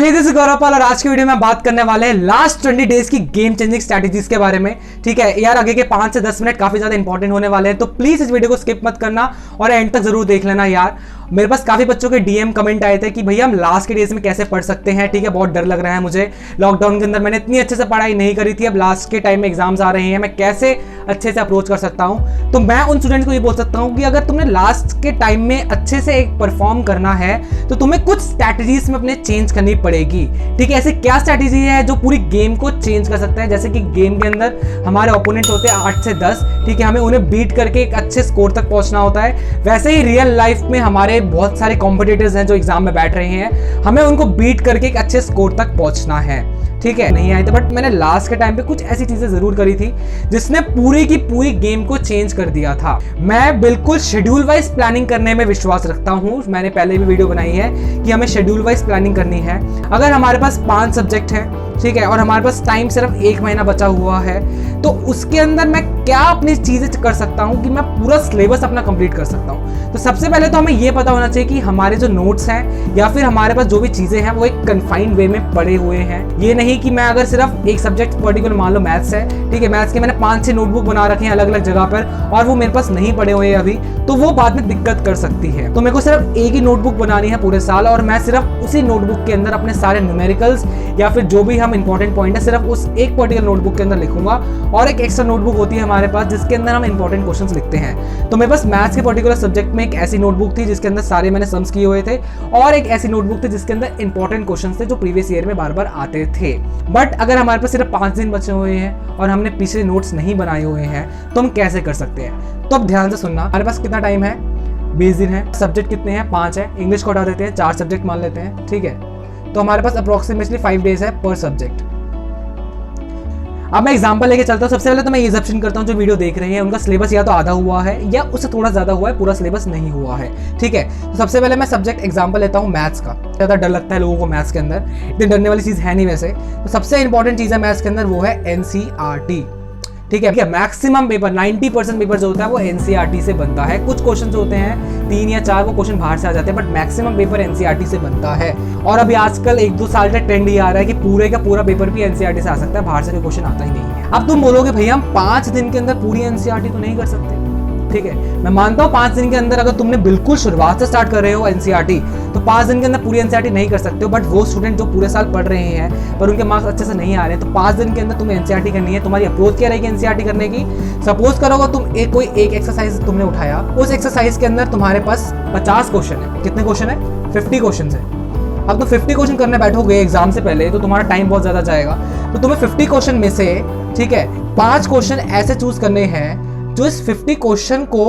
Hey this is गौरव पाल और आज की वीडियो में बात करने वाले हैं लास्ट 20 डेज की गेम चेंजिंग स्ट्रैटेजीज के बारे में। ठीक है यार, आगे के 5 से 10 मिनट काफी ज्यादा इंपॉर्टेंट होने वाले हैं, तो प्लीज इस वीडियो को स्किप मत करना और एंड तक जरूर देख लेना यार। मेरे पास काफी बच्चों के डीएम कमेंट आए थे कि भैया हम लास्ट के डेज में कैसे पढ़ सकते हैं। ठीक है, बहुत डर लग रहा है मुझे, लॉकडाउन के अंदर मैंने इतनी अच्छे से पढ़ाई नहीं करी थी, अब लास्ट के टाइम में एग्जाम्स आ रहे हैं, मैं कैसे अच्छे से अप्रोच कर सकता हूं। तो मैं उन स्टूडेंट्स को ये बोल सकता हूं कि अगर तुमने लास्ट के टाइम में अच्छे से एक परफॉर्म करना है तो तुम्हें कुछ स्ट्रैटेजीज में अपने चेंज करनी पड़ेगी। ठीक है, ऐसे क्या स्ट्रैटेजी है जो पूरी गेम को चेंज कर सकता है। जैसे कि गेम के अंदर हमारे ओपोनेंट होते हैं 8 से 10, ठीक है, हमें उन्हें बीट करके एक अच्छे स्कोर तक पहुंचना होता है। वैसे ही रियल लाइफ में हमारे बहुत सारे कॉम्पिटिटर्स हैं जो एग्जाम में बैठ रहे हैं, हमें उनको बीट करके एक अच्छे स्कोर तक पहुंचना है। ठीक है, नहीं आए थे बट मैंने लास्ट के टाइम पे कुछ ऐसी चीजें जरूर करी थी जिसने पूरी की पूरी गेम को चेंज कर दिया था। मैं बिल्कुल शेड्यूल वाइज प्लानिंग करने में विश्वास रखता हूं। मैंने पहले भी वीडियो बनाई है कि हमें शेड्यूल वाइज प्लानिंग करनी है। अगर हमारे पास 5 सब्जेक्ट हैं, ठीक है, और हमारे पास टाइम सिर्फ 1 महीना बचा हुआ है, तो उसके अंदर मैं क्या अपनी चीजें कर सकता हूं कि मैं पूरा सिलेबस अपना कंप्लीट कर सकता हूं। तो सबसे पहले तो हमें यह पता होना चाहिए कि हमारे जो नोट्स हैं या फिर हमारे पास जो भी चीजें हैं वो एक कन्फाइंड वे में पड़े हुए हैं। ये नहीं कि मैं अगर सिर्फ एक सब्जेक्ट पर्टिकुलर, मान लो मैथ्स है, ठीक है, मैथ्स के मैंने 5-6 नोटबुक बना रखे हैं अलग अलग जगह पर और वो मेरे पास नहीं पड़े हुए अभी, तो वो बाद में दिक्कत कर सकती है। तो मेरे को सिर्फ एक ही नोटबुक बनानी है पूरे साल और मैं सिर्फ उसी नोटबुक के अंदर अपने सारे न्यूमेरिकल्स या फिर जो भी हम इंपॉर्टेंट पॉइंट है सिर्फ उस एक पर्टिकुलर नोटबुक के अंदर लिखूंगा। और एक एक्स्ट्रा नोटबुक होती है हमारे पास जिसके अंदर हम इंपॉर्टेंट क्वेश्चंस लिखते हैं। तो मेरे पास मैथ्स के पर्टिकुलर सब्जेक्ट में एक ऐसी नोटबुक थी जिसके अंदर सारे मैंने सम्स किए हुए थे और एक ऐसी नोटबुक थी जिसके अंदर इंपॉर्टेंट क्वेश्चंस थे जो प्रीवियस ईयर में बार बार आते थे। बट अगर हमारे पास सिर्फ 5 दिन बचे हुए हैं और हमने पिछले नोट्स नहीं बनाए हुए हैं तो हम कैसे कर सकते हैं। तो अब ध्यान से सुनना, हमारे पास कितना टाइम है, 20 दिन है। सब्जेक्ट कितने हैं, 5 है। इंग्लिश को हटा देते हैं, 4 सब्जेक्ट मान लेते हैं। ठीक है, तो हमारे पास अप्रोक्सीमेटली 5 डेज है पर सब्जेक्ट। अब मैं एग्जांपल लेके चलता हूं। सबसे पहले तो मैं ये एजम्पशन करता हूं जो वीडियो देख रहे हैं उनका सिलेबस या तो आधा हुआ है या उससे थोड़ा ज्यादा हुआ है, पूरा सिलेबस नहीं हुआ है। ठीक है, तो सबसे पहले मैं सब्जेक्ट एग्जांपल लेता हूं मैथ्स का। ज्यादा डर लगता है लोगों को मैथ्स के अंदर, इतनी डरने वाली चीज है नहीं वैसे। तो सबसे इंपॉर्टेंट चीज है मैथ्स के अंदर वो है एनसीईआरटी। ठीक है, मैक्सिमम पेपर 90% पेपर जो होता है वो एनसीईआरटी से बनता है। कुछ क्वेश्चन जो होते हैं 3 या 4 वो क्वेश्चन बाहर से आ जाते हैं, बट मैक्सिमम पेपर एनसीईआरटी से बनता है। और अभी आजकल 1-2 साल का ट्रेंड ये आ रहा है कि पूरे का पूरा पेपर भी एनसीईआरटी से आ सकता है, बाहर से कोई क्वेश्चन आता ही नहीं है। अब तुम बोलोगे भैया हम 5 दिन के अंदर पूरी एनसीईआरटी तो नहीं कर सकते। ठीक है, मैं मानता हूँ 5 दिन के अंदर अगर तुमने बिल्कुल शुरुआत से स्टार्ट कर रहे हो एनसीईआरटी तो 5 दिन के अंदर पूरी एनसीईआरटी नहीं कर सकते हो। बट वो स्टूडेंट जो पूरे साल पढ़ रहे हैं पर उनके मार्क्स अच्छे से नहीं आ रहे हैं, तो 5 दिन के अंदर तुम्हें एनसीईआरटी करनी है। तुम्हारी अप्रोच क्या रहेगी एनसीईआरटी करने की। सपोज करोगे तुम कोई एक एक्सरसाइज तुमने उठाया, उस एक्सरसाइज के अंदर तुम्हारे पास 50 क्वेश्चन है। कितने क्वेश्चन है? 50 क्वेश्चन है। अब तुम 50 क्वेश्चन करने बैठोगे एग्जाम से पहले तो तुम्हारा टाइम बहुत ज्यादा जाएगा। तो तुम्हें 50 क्वेश्चन में से, ठीक है, 5 क्वेश्चन ऐसे चूज करने हैं जो इस 50 क्वेश्चन को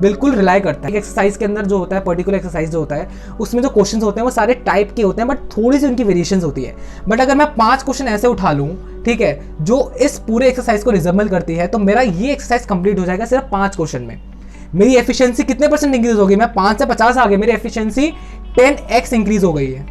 बिल्कुल रिलाई करता है। एक्सरसाइज के अंदर जो होता है, पर्टिकुलर एक्सरसाइज जो होता है उसमें जो क्वेश्चंस होते हैं वो सारे टाइप के होते हैं, बट थोड़ी सी उनकी वेरिएशंस होती है। बट अगर मैं 5 क्वेश्चन ऐसे उठा लूं, ठीक है, जो इस पूरे एक्सरसाइज को रिजेंबल करती है, तो मेरा ये एक्सरसाइज कंप्लीट हो जाएगा सिर्फ 5 क्वेश्चन में। मेरी एफिशिएंसी कितने परसेंट इंक्रीज होगी? मैं 5 से 50 आ गई, मेरी एफिशिएंसी 10x इंक्रीज हो गई है।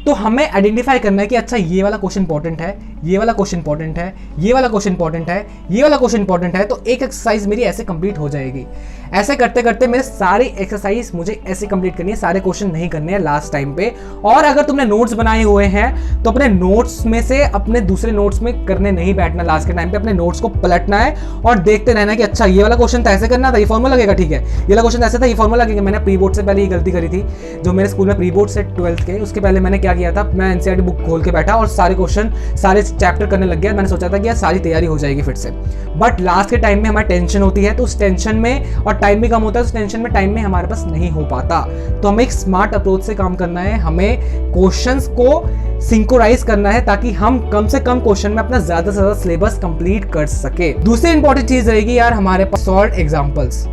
तो हमें आइडेंटिफाई करना है कि अच्छा ये वाला क्वेश्चन इंपॉर्टेंट है, ये वाला क्वेश्चन इंपॉर्टेंट है, ये वाला क्वेश्चन इंपॉर्टेंट है, ये वाला क्वेश्चन इंपॉर्टेंट है, तो एक एक्सरसाइज मेरी ऐसे कंप्लीट हो जाएगी। ऐसे करते करते मेरे सारी एक्सरसाइज मुझे ऐसे कंप्लीट करनी है, सारे क्वेश्चन नहीं करने हैं लास्ट टाइम पे। और अगर तुमने नोट्स बनाए हुए हैं तो अपने नोट्स में से अपने दूसरे नोट्स में करने नहीं बैठना। लास्ट के टाइम पे अपने नोट्स को पलटना है और देखते रहना कि अच्छा ये वाला क्वेश्चन था, ऐसे करना था, ये फॉर्मूला लगेगा, ठीक है, ये वाला क्वेश्चन ऐसा था, ये फॉर्मूला लगेगा। मैंने प्री बोर्ड से पहले ये गलती करी थी, जो मेरे स्कूल में प्री बोर्ड से 12th के, उसके पहले मैंने क्या किया था, मैं एनसीईआरटी बुक खोल के बैठा और सारे क्वेश्चन, सारे चैप्टर करने लग गया। मैंने सोचा था कि यार सारी तैयारी हो जाएगी फिर से, बट लास्ट के टाइम में हमारी टेंशन होती है, तो उस टेंशन में, और टाइम भी कम होता है, उस टेंशन में टाइम में हमारे पास नहीं हो पाता। तो हमें एक स्मार्ट अप्रोच से काम करना है, हमें क्वेश्चंस को सिंक्रोनाइज करना है ताकि हम कम से कम क्वेश्चन में अपना ज्यादा से ज्यादा सिलेबस कंप्लीट कर सके। दूसरी इंपॉर्टेंट चीज रहेगी यार हमारे पास सॉल्व एग्जांपल्स।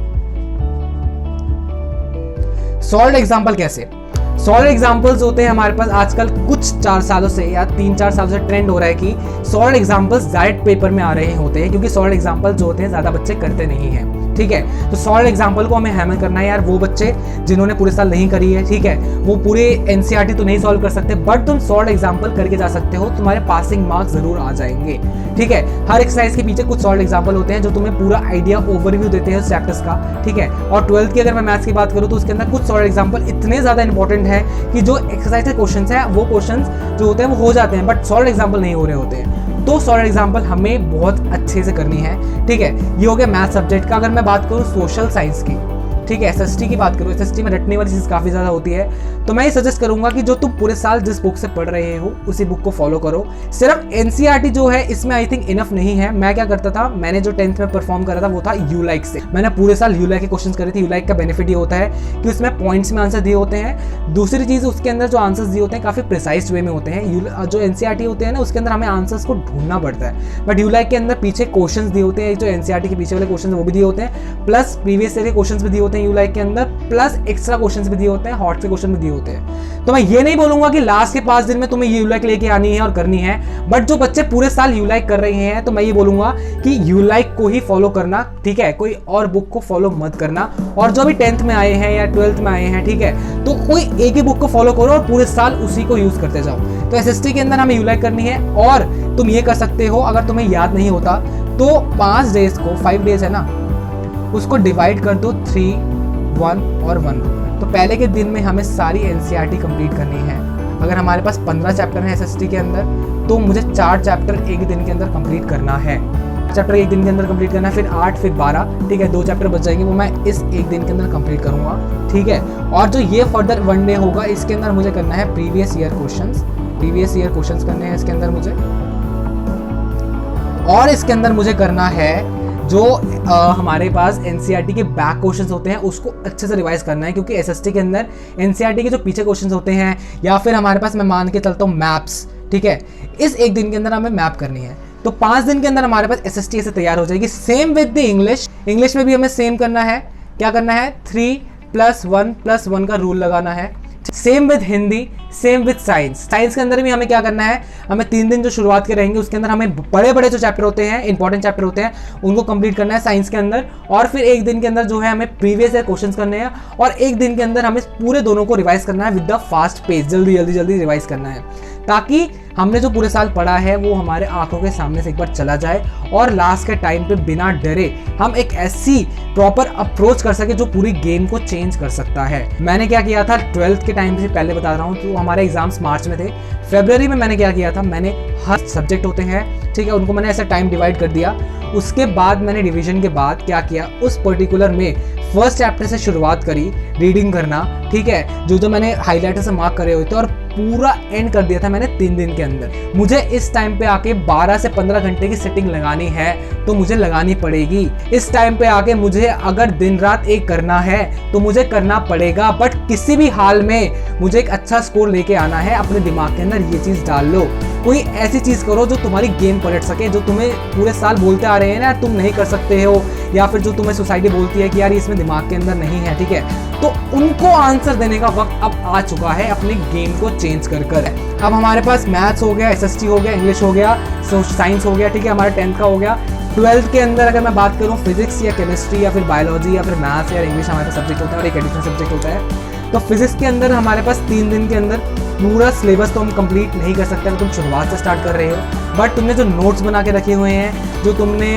सॉल्व एग्जांपल कैसे? सॉल्व एग्जाम्पल्स होते हैं हमारे पास आजकल कुछ 4 सालों से या 3-4 सालों से ट्रेंड हो रहा है कि सॉल्व एग्जाम्पल्स डायरेक्ट पेपर में आ रहे होते हैं, क्योंकि सॉल्व एग्जाम्पल्स जो होते हैं ज्यादा बच्चे करते नहीं हैं। ठीक है। तो सॉलिड एग्जाम्पल को हमें हैमर करना है यार। वो बच्चे जिन्होंने पूरे साल नहीं करी है, ठीक है, वो पूरे एनसीईआरटी तो नहीं सॉल्व कर सकते, बट तुम सॉलिड एग्जाम्पल करके जा सकते हो, तुम्हारे पासिंग मार्क्स जरूर आ जाएंगे, ठीक है। हर एक्सरसाइज के पीछे कुछ सॉलिड एग्जाम्पल होते हैं जो तुम्हें पूरा आइडिया ओवरव्यू देते हैं चैप्टर्स का, ठीक है। और 12th की अगर मैं मैथ्स की बात करूँ तो उसके अंदर कुछ सॉलिड एग्जाम्पल इतने ज्यादा इंपॉर्टेंट है कि जो एक्सरसाइज के क्वेश्चन है वो क्वेश्चन जो होते हैं वो हो जाते हैं, बट सॉलिड एग्जाम्पल नहीं हो रहे होते हैं। तो सॉलिड एग्जाम्पल हमें बहुत अच्छे से करनी है, ठीक है। ये हो गया मैथ सब्जेक्ट का। अगर मैं बात करूँ सोशल साइंस की, ठीक है, एसएसटी की बात करूँ, एसएसटी में रटने वाली चीज़ काफ़ी ज़्यादा होती है, तो मैं ये सजेस्ट करूंगा कि जो तुम पूरे साल जिस बुक से पढ़ रहे हो उसी बुक को फॉलो करो। सिर्फ एनसीईआरटी जो है इसमें आई थिंक इनफ नहीं है। मैं क्या करता था, मैंने जो 10th में परफॉर्म करा था वो था यूलाइक से। मैंने पूरे साल यूलाइक के क्वेश्चन करे थे। यूलाइक का बेनिफिट ये होता है कि उसमें पॉइंट्स में आंसर दिए होते हैं। दूसरी चीज़, उसके अंदर जो आंसर्स दिए होते हैं काफ़ी प्रिसाइज वे में होते हैं। जो एनसीईआरटी होते हैं ना उसके अंदर हमें आंसर्स को ढूंढना पड़ता है, बट यूलाइक के अंदर पीछे क्वेश्चन दिए होते हैं। जो एनसीईआरटी के पीछे वाले क्वेश्चन वो भी दिए होते हैं, प्लस प्रीवियस ईयर के क्वेश्चन भी दिए होते हैं यूलाइक के अंदर, प्लस एक्स्ट्रा क्वेश्चंस भी दिए होते हैं, हॉट के क्वेश्चन भी दिए होते हैं। तो मैं ये नहीं बोलूंगा कि लास्ट के 5 दिन में तुम्हें यूलाइक लेके आनी है और करनी है, बट जो बच्चे पूरे साल यूलाइक कर रहे हैं तो मैं ये बोलूंगा कि यूलाइक को ही फॉलो करना, ठीक है, कोई और बुक को फॉलो मत करना। और जो भी 10th में आए हैं या 12th में आए हैं, ठीक है, तो कोई एक ही बुक को फॉलो करो और पूरे साल उसी को यूज करते जाओ। तो एसएसटी के अंदर हमें यूलाइक करनी है। और तुम ये कर सकते हो, अगर तुम्हें याद नहीं होता तो 5 डेज को, 5 डेज है ना, उसको डिवाइड कर दो 3, 1 और 1। तो पहले के दिन में हमें सारी एनसीईआरटी कंप्लीट करनी है। अगर हमारे पास 15 चैप्टर हैं एसएसटी के अंदर तो मुझे 4 चैप्टर एक दिन के अंदर कंप्लीट करना है। चैप्टर एक दिन के अंदर कंप्लीट करना है, फिर 8, फिर 12, ठीक है, 2 चैप्टर बच जाएंगे, वो मैं इस एक दिन के अंदर कंप्लीट करूंगा, ठीक है। और जो ये फर्दर 1 डे होगा इसके अंदर मुझे करना है प्रीवियस ईयर क्वेश्चंस करने हैं इसके अंदर मुझे। और इसके अंदर मुझे करना है जो हमारे पास एनसीईआरटी के बैक क्वेश्चंस होते हैं उसको अच्छे से रिवाइज करना है, क्योंकि एसएसटी के अंदर एनसीईआरटी के जो पीछे क्वेश्चंस होते हैं, या फिर हमारे पास मैं मान के चलता हूँ मैप्स, ठीक है, इस एक दिन के अंदर हमें मैप करनी है। तो 5 दिन के अंदर हमारे पास एसएसटी ऐसे तैयार हो जाएगी। सेम विद द इंग्लिश में भी हमें सेम करना है। क्या करना है, 3+1+1 का रूल लगाना है। Same with Hindi, same with science के अंदर भी हमें क्या करना है, हमें 3 दिन जो शुरुआत के रहेंगे उसके अंदर हमें बड़े बड़े जो चैप्टर होते हैं, इंपॉर्टेंट चैप्टर होते हैं, उनको कंप्लीट करना है साइंस के अंदर। और फिर एक दिन के अंदर जो है हमें प्रीवियस ईयर क्वेश्चंस करने हैं, और एक दिन के अंदर हमें पूरे दोनों को रिवाइज करना है विद द फास्ट पेस, जल्दी रिवाइज करना है, ताकि हमने जो पूरे साल पढ़ा है वो हमारे आंखों के सामने से एक बार चला जाए और लास्ट के टाइम पे बिना डरे हम एक ऐसी प्रॉपर अप्रोच कर सके जो पूरी गेम को चेंज कर सकता है। मैंने क्या किया था 12th के टाइम से पहले बता रहा हूँ, तो हमारे एग्जाम्स मार्च में थे। फरवरी में मैंने क्या किया था, मैंने हर सब्जेक्ट होते हैं, ठीक है, उनको मैंने ऐसा टाइम डिवाइड कर दिया। उसके बाद मैंने डिवीजन के बाद क्या किया, उस पर्टिकुलर में फर्स्ट चैप्टर से शुरुआत करी रीडिंग करना, ठीक है, जो मैंने हाईलाइटर से मार्क करे हुए थे, और पूरा एंड कर दिया था मैंने 3 दिन के अंदर। मुझे इस टाइम पे आके 12 से 15 घंटे की सेटिंग लगानी है तो मुझे लगानी पड़ेगी। इस टाइम पे आके मुझे अगर दिन रात एक करना है तो मुझे करना पड़ेगा, बट किसी भी हाल में मुझे एक अच्छा स्कोर लेके आना है। अपने दिमाग के अंदर ये चीज डाल लो। कोई ऐसी चीज करो जो तुम्हारी गेम पलट सके, जो तुम्हें पूरे साल बोलते आ रहे हैं ना तुम नहीं कर सकते हो, या फिर जो तुम्हें सोसाइटी बोलती है कि यार इसमें दिमाग के अंदर नहीं है, ठीक है, तो उनको आंसर देने का वक्त अब आ चुका है अपनी गेम को चेंज कर। अब हमारे पास मैथ्स हो गया, एसएसटी हो गया, इंग्लिश हो गया, साइंस हो गया, ठीक है, हमारा 10th का हो गया। 12th के अंदर अगर मैं बात करूं फिजिक्स या केमिस्ट्री या फिर बायोलॉजी या फिर मैथ्स या इंग्लिश हमारे पास सब्जेक्ट होता है और एक एडिशनल सब्जेक्ट होता है। तो फिजिक्स के अंदर हमारे पास 3 दिन के अंदर पूरा सिलेबस तो हम कंप्लीट नहीं कर सकते अगर तुम शुरुआत से स्टार्ट कर रहे हो, बट तुमने जो नोट्स बना के रखे हुए हैं, जो तुमने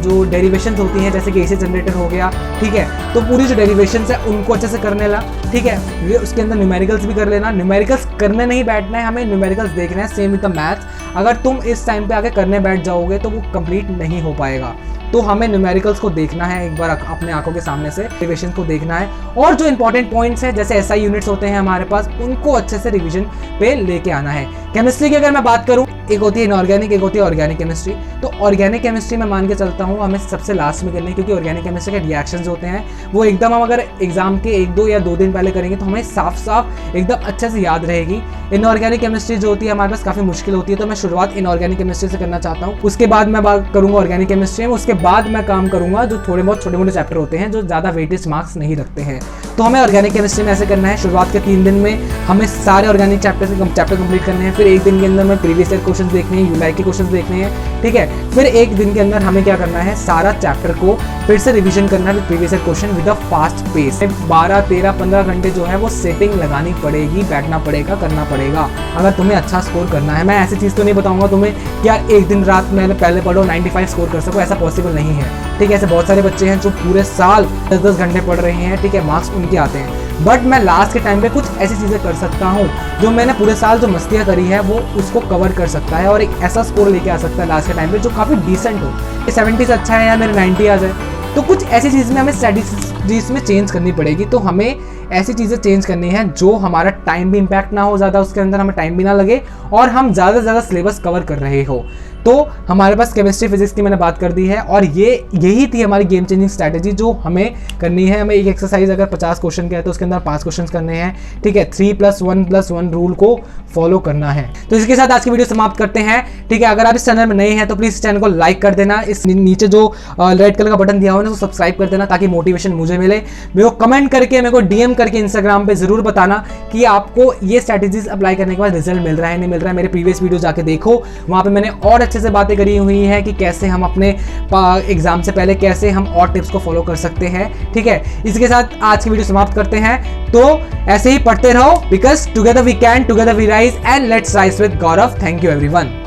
जो डेरिवेशंस होती हैं जैसे कि एसी जनरेटर हो गया, ठीक है, तो पूरी जो डेरिवेशंस है उनको अच्छे से करने ला, ठीक है, उसके अंदर न्यूमेरिकल्स भी कर लेना। न्यूमेरिकल्स करने नहीं बैठना है, हमें न्यूमेरिकल्स देखना है, सेम विद द मैथ्स। अगर तुम इस टाइम पे आके करने बैठ जाओगे तो वो कंप्लीट नहीं हो पाएगा। तो हमें न्यूमेरिकल्स को देखना है एक बार अपने आंखों के सामने से, रिविजन को देखना है, और जो इंपॉर्टेंट पॉइंट्स हैं जैसे एसआई यूनिट्स होते हैं हमारे पास, उनको अच्छे से रिवीजन पे लेके आना है। केमिस्ट्री की अगर मैं बात करूं, एक होती है इनऑर्गेनिक, एक होती है ऑर्गेनिक केमिस्ट्री। तो ऑर्गेनिक केमिस्ट्री में मान के चलता हूं हमें सबसे लास्ट में करनी है, क्योंकि ऑर्गेनिक केमिस्ट्री के रिएक्शंस होते हैं वो एकदम हम अगर एग्जाम के 1-2 या 2 दिन पहले करेंगे तो हमें साफ साफ एकदम अच्छे से याद रहेगी। इनऑर्गेनिक केमिस्ट्री जो होती है हमारे पास काफी मुश्किल होती है, तो मैं शुरुआत इनऑर्गेनिक केमिस्ट्री से करना चाहता हूँ। उसके बाद मैं बात करूंगा ऑर्गेनिक केमिस्ट्री में, उसके बाद मैं काम करूंगा जो थोड़े बहुत छोटे मोटे चैप्टर होते हैं जो ज्यादा वेटेज मार्क्स नहीं रखते हैं। तो हमें ऑर्गेनिक केमिस्ट्री में ऐसे करना है, शुरुआत के 3 दिन में हमें सारे ऑर्गेनिक चैप्टर कंप्लीट करने हैं, फिर एक दिन के अंदर मैं प्रीवियस ईयर क्वेश्चन देखने हैं, यूलाइक के क्वेश्चन देखने हैं, ठीक है। फिर एक दिन के अंदर हमें क्या करना है, सारा चैप्टर को फिर से रिवीजन करना है with previous year question with a fast pace. 12, 13, 15 घंटे जो है वो सेटिंग लगानी पड़ेगी, बैठना पड़ेगा, करना पड़ेगा अगर तुम्हें अच्छा स्कोर करना है। मैं ऐसी चीज़ तो नहीं बताऊंगा तुम्हें कि यार एक दिन रात मैंने पहले पढ़ो 95 स्कोर कर सको, ऐसा पॉसिबल नहीं है, ठीक है। ऐसे बहुत सारे बच्चे हैं जो पूरे साल 10-10 घंटे पढ़ रहे हैं, ठीक है, मार्क्स उनके आते हैं। बट मैं लास्ट के टाइम पे कुछ ऐसी चीज़ें कर सकता हूँ जो मैंने पूरे साल जो मस्तियाँ करी है वो उसको कवर कर सकता है और एक ऐसा स्कोर लेके आ सकता है लास्ट के टाइम पे जो काफ़ी डिसेंट हो। 70 से अच्छा है या मेरे 90 आ जाए, तो कुछ ऐसी चीज़ में हमें स्ट्रेटजीज में चेंज करनी पड़ेगी। तो हमें ऐसी चीज़ें चेंज करनी है जो हमारा टाइम भी इम्पैक्ट ना हो ज़्यादा, उसके अंदर हमें टाइम भी ना लगे और हम ज़्यादा से ज़्यादा सिलेबस कवर कर रहे हो। तो हमारे पास केमिस्ट्री फिजिक्स की मैंने बात कर दी है और यही थी हमारी गेम चेंजिंग स्ट्रैटेजी जो हमें करनी है। हमें एक एक्सरसाइज अगर 50 क्वेश्चन का है तो उसके अंदर 5 क्वेश्चन करने हैं, ठीक है। 3+1+1 रूल को फॉलो करना है। तो इसके साथ आज की वीडियो समाप्त करते हैं, ठीक है। अगर आप इस चैनल में नए हैं तो प्लीज़ इस चैनल को लाइक कर देना, इस नीचे जो रेड कलर का बटन दिया हुआ है उसको सब्सक्राइब कर देना ताकि मोटिवेशन मुझे मिले। मेरे को कमेंट करके, मेरे को डीएम करके इंस्टाग्राम पे जरूर बताना कि आपको ये स्ट्रैटेजीज अप्लाई करने के बाद रिजल्ट मिल रहा है नहीं मिल रहा है। मेरे प्रीवियस वीडियो जाके देखो, वहाँ पे मैंने और अच्छे से बातें करी हुई है कि कैसे हम अपने एग्जाम से पहले कैसे हम और टिप्स को फॉलो कर सकते हैं, ठीक है। इसके साथ आज की वीडियो समाप्त करते हैं। तो ऐसे ही पढ़ते रहो, because together we can, together we rise and let's rise with Gaurav. Thank you everyone.